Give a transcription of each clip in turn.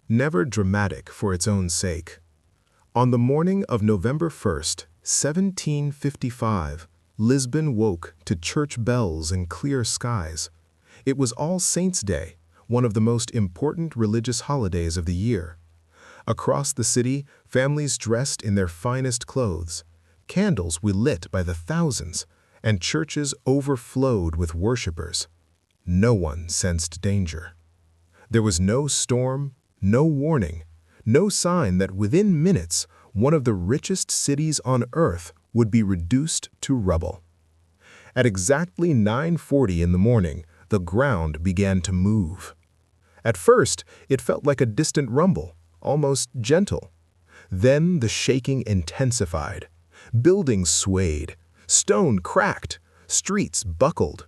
never dramatic for its own sake. On the morning of November 1st, 1755, Lisbon woke to church bells and clear skies. It was All Saints' Day, one of the most important religious holidays of the year. Across the city, families dressed in their finest clothes. Candles were lit by the thousands, and churches overflowed with worshippers. No one sensed danger. There was no storm, no warning, no sign that within minutes one of the richest cities on earth would be reduced to rubble. At exactly 9:40 in the morning, the ground began to move. At first, it felt like a distant rumble, almost gentle. Then the shaking intensified. Buildings swayed, stone cracked, streets buckled.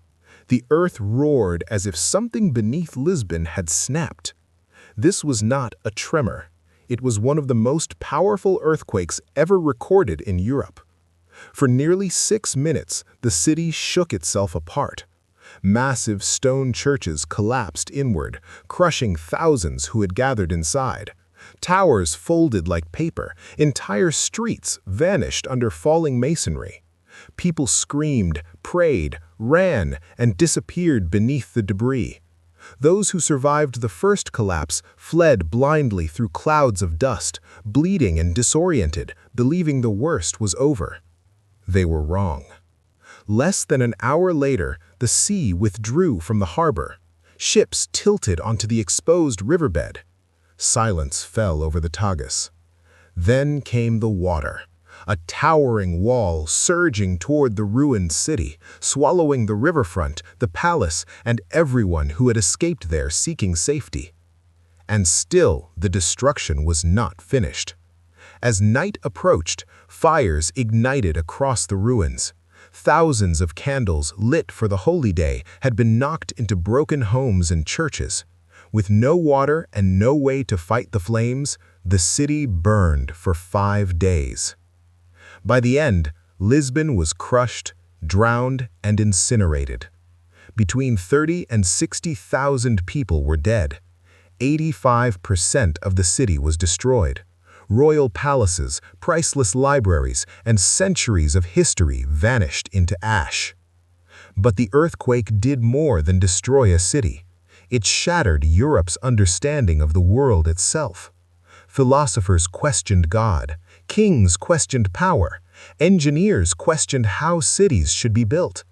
The earth roared as if something beneath Lisbon had snapped. This was not a tremor. It was one of the most powerful earthquakes ever recorded in Europe. For nearly 6 minutes, the city shook itself apart. Massive stone churches collapsed inward, crushing thousands who had gathered inside. Towers folded like paper, entire streets vanished under falling masonry. People screamed, prayed, ran, and disappeared beneath the debris. Those who survived the first collapse fled blindly through clouds of dust, bleeding and disoriented, believing the worst was over. They were wrong. Less than an hour later, the sea withdrew from the harbor. Ships tilted onto the exposed riverbed. Silence fell over the Tagus. Then came the water, a towering wall surging toward the ruined city, swallowing the riverfront, the palace, and everyone who had escaped there seeking safety. And still, the destruction was not finished. As night approached, fires ignited across the ruins. Thousands of candles lit for the holy day had been knocked into broken homes and churches. With no water and no way to fight the flames, the city burned for 5 days. By the end, Lisbon was crushed, drowned, and incinerated. Between 30 and 60,000 people were dead. 85% of the city was destroyed. Royal palaces, priceless libraries, and centuries of history vanished into ash. But the earthquake did more than destroy a city. It shattered Europe's understanding of the world itself. Philosophers questioned God, kings questioned power, engineers questioned how cities should be built.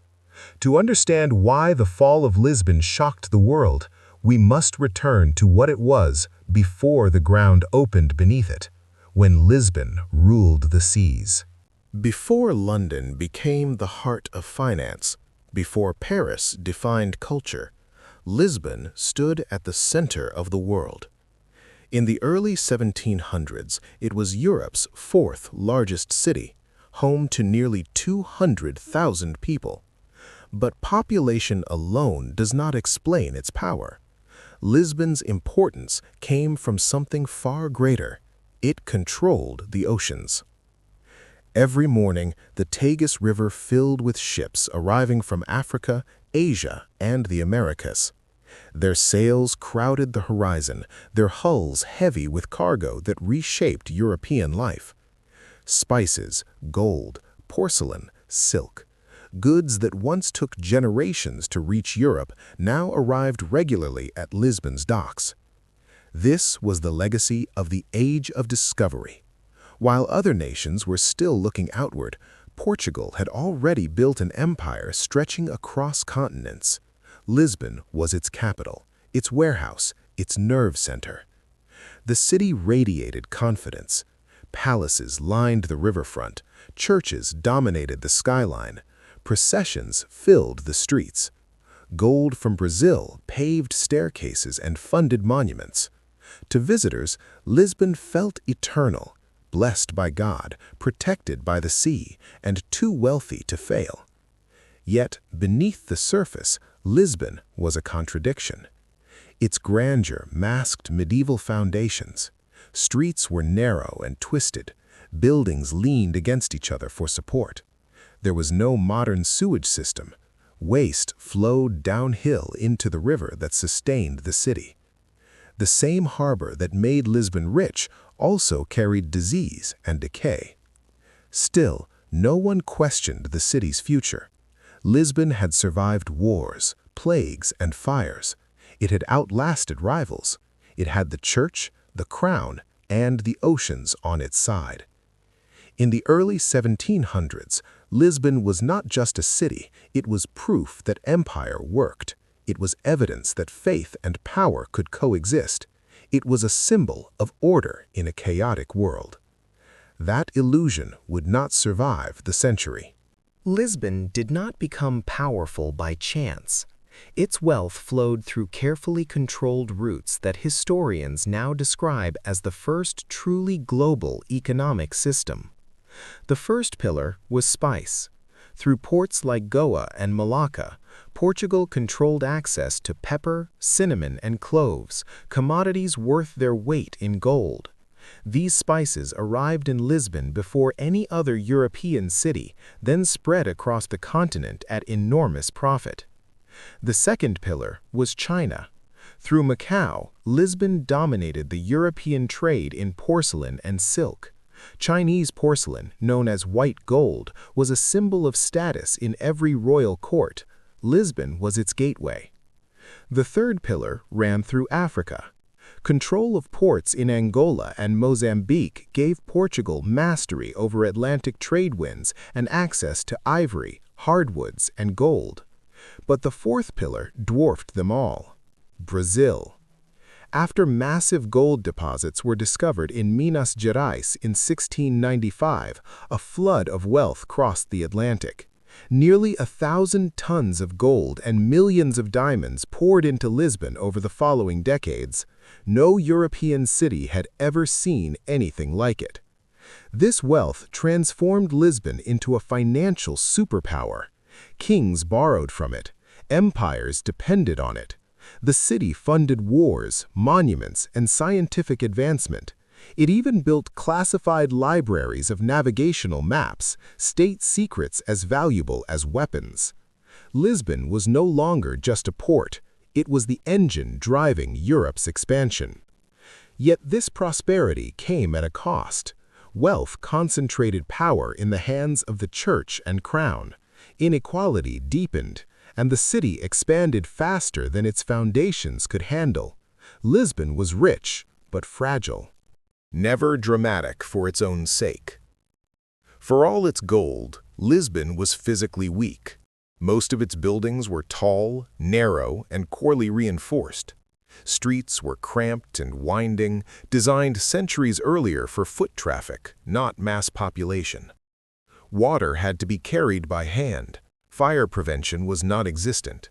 To understand why the fall of Lisbon shocked the world, we must return to what it was before the ground opened beneath it, when Lisbon ruled the seas. Before London became the heart of finance, before Paris defined culture, Lisbon stood at the center of the world. In the early 1700s, it was Europe's 4th largest city, home to nearly 200,000 people. But population alone does not explain its power. Lisbon's importance came from something far greater. It controlled the oceans. Every morning, the Tagus River filled with ships arriving from Africa, Asia, and the Americas. Their sails crowded the horizon, their hulls heavy with cargo that reshaped European life. Spices, gold, porcelain, silk. Goods that once took generations to reach Europe now arrived regularly at Lisbon's docks. This was the legacy of the Age of Discovery. While other nations were still looking outward, Portugal had already built an empire stretching across continents. Lisbon was its capital, its warehouse, its nerve center. The city radiated confidence. Palaces lined the riverfront, churches dominated the skyline, processions filled the streets. Gold from Brazil paved staircases and funded monuments. To visitors, Lisbon felt eternal, blessed by God, protected by the sea, and too wealthy to fail. Yet, beneath the surface, Lisbon was a contradiction. Its grandeur masked medieval foundations. Streets were narrow and twisted. Buildings leaned against each other for support. There was no modern sewage system. Waste flowed downhill into the river that sustained the city. The same harbor that made Lisbon rich also carried disease and decay. Still, no one questioned the city's future. Lisbon had survived wars, plagues, and fires. It had outlasted rivals. It had the church, the crown, and the oceans on its side. In the early 1700s, Lisbon was not just a city, it was proof that empire worked. It was evidence that faith and power could coexist. It was a symbol of order in a chaotic world. That illusion would not survive the century. Lisbon did not become powerful by chance. Its wealth flowed through carefully controlled routes that historians now describe as the first truly global economic system. The first pillar was spice. Through ports like Goa and Malacca, Portugal controlled access to pepper, cinnamon, and cloves, commodities worth their weight in gold. These spices arrived in Lisbon before any other European city, then spread across the continent at enormous profit. The second pillar was China. Through Macau, Lisbon dominated the European trade in porcelain and silk. Chinese porcelain, known as white gold, was a symbol of status in every royal court. Lisbon was its gateway. The third pillar ran through Africa. Control of ports in Angola and Mozambique gave Portugal mastery over Atlantic trade winds and access to ivory, hardwoods, and gold. But the fourth pillar dwarfed them all: Brazil. After massive gold deposits were discovered in Minas Gerais in 1695, a flood of wealth crossed the Atlantic. Nearly 1,000 tons of gold and millions of diamonds poured into Lisbon over the following decades. No European city had ever seen anything like it. This wealth transformed Lisbon into a financial superpower. Kings borrowed from it. Empires depended on it. The city funded wars, monuments, and scientific advancement. It even built classified libraries of navigational maps, state secrets as valuable as weapons. Lisbon was no longer just a port. It was the engine driving Europe's expansion. Yet this prosperity came at a cost. Wealth concentrated power in the hands of the church and crown. Inequality deepened, and the city expanded faster than its foundations could handle. Lisbon was rich, but fragile. Never dramatic for its own sake. For all its gold, Lisbon was physically weak. Most of its buildings were tall, narrow, and poorly reinforced. Streets were cramped and winding, designed centuries earlier for foot traffic, not mass population. Water had to be carried by hand. Fire prevention was non-existent.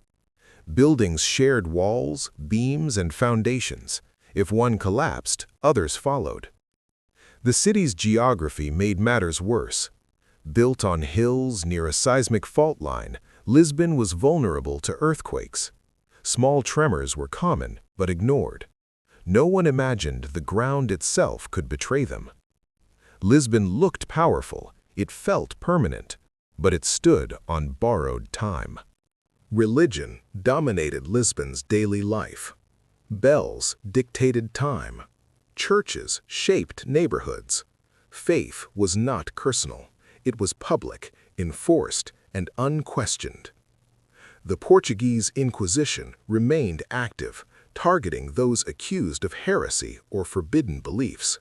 Buildings shared walls, beams, and foundations. If one collapsed, others followed. The city's geography made matters worse. Built on hills near a seismic fault line, Lisbon was vulnerable to earthquakes. Small tremors were common, but ignored. No one imagined the ground itself could betray them. Lisbon looked powerful, it felt permanent, but it stood on borrowed time. Religion dominated Lisbon's daily life. Bells dictated time. Churches shaped neighborhoods. Faith was not personal. It was public, enforced, and unquestioned. The Portuguese Inquisition remained active, targeting those accused of heresy or forbidden beliefs.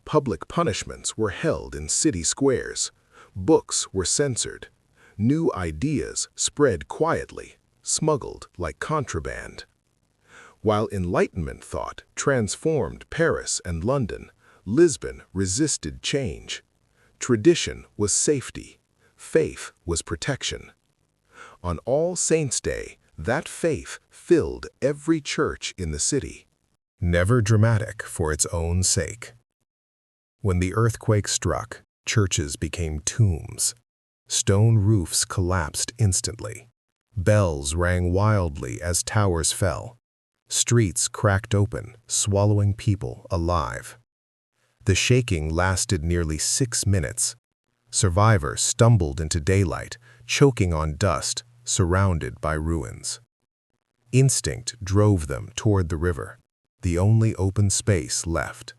Public punishments were held in city squares. Books were censored. New ideas spread quietly, smuggled like contraband. While Enlightenment thought transformed Paris and London, Lisbon resisted change. Tradition was safety. Faith was protection. On All Saints' Day, that faith filled every church in the city. Never dramatic for its own sake. When the earthquake struck, churches became tombs. Stone roofs collapsed instantly. Bells rang wildly as towers fell. Streets cracked open, swallowing people alive. The shaking lasted nearly 6 minutes. Survivors stumbled into daylight, choking on dust, surrounded by ruins. Instinct drove them toward the river. the only open space left.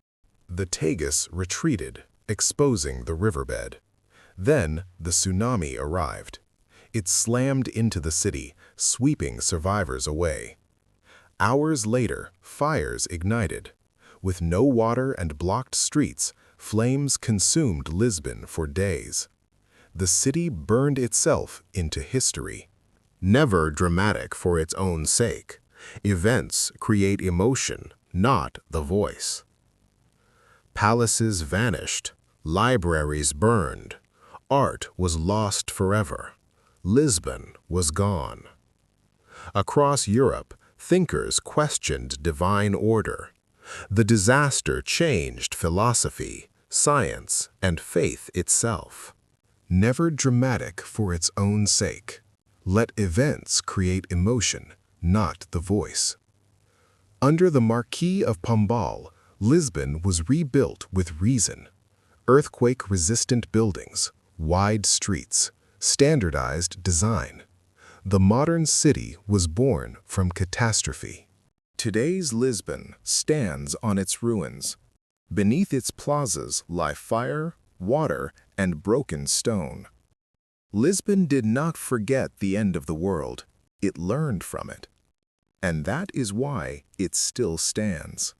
The Tagus retreated, exposing the riverbed. Then the tsunami arrived. It slammed into the city, sweeping survivors away. Hours later, fires ignited. With no water and blocked streets, flames consumed Lisbon for days. The city burned itself into history. Never dramatic for its own sake. Events create emotion, not the voice. Palaces vanished. Libraries burned. Art was lost forever. Lisbon was gone. Across Europe, thinkers questioned divine order. The disaster changed philosophy, science, and faith itself. Never dramatic for its own sake. Let events create emotion, not the voice. Under the Marquis of Pombal, Lisbon was rebuilt with reason. Earthquake-resistant buildings, wide streets, standardized design. The modern city was born from catastrophe. Today's Lisbon stands on its ruins. Beneath its plazas lie fire, water, and broken stone. Lisbon did not forget the end of the world. It learned from it. And that is why it still stands.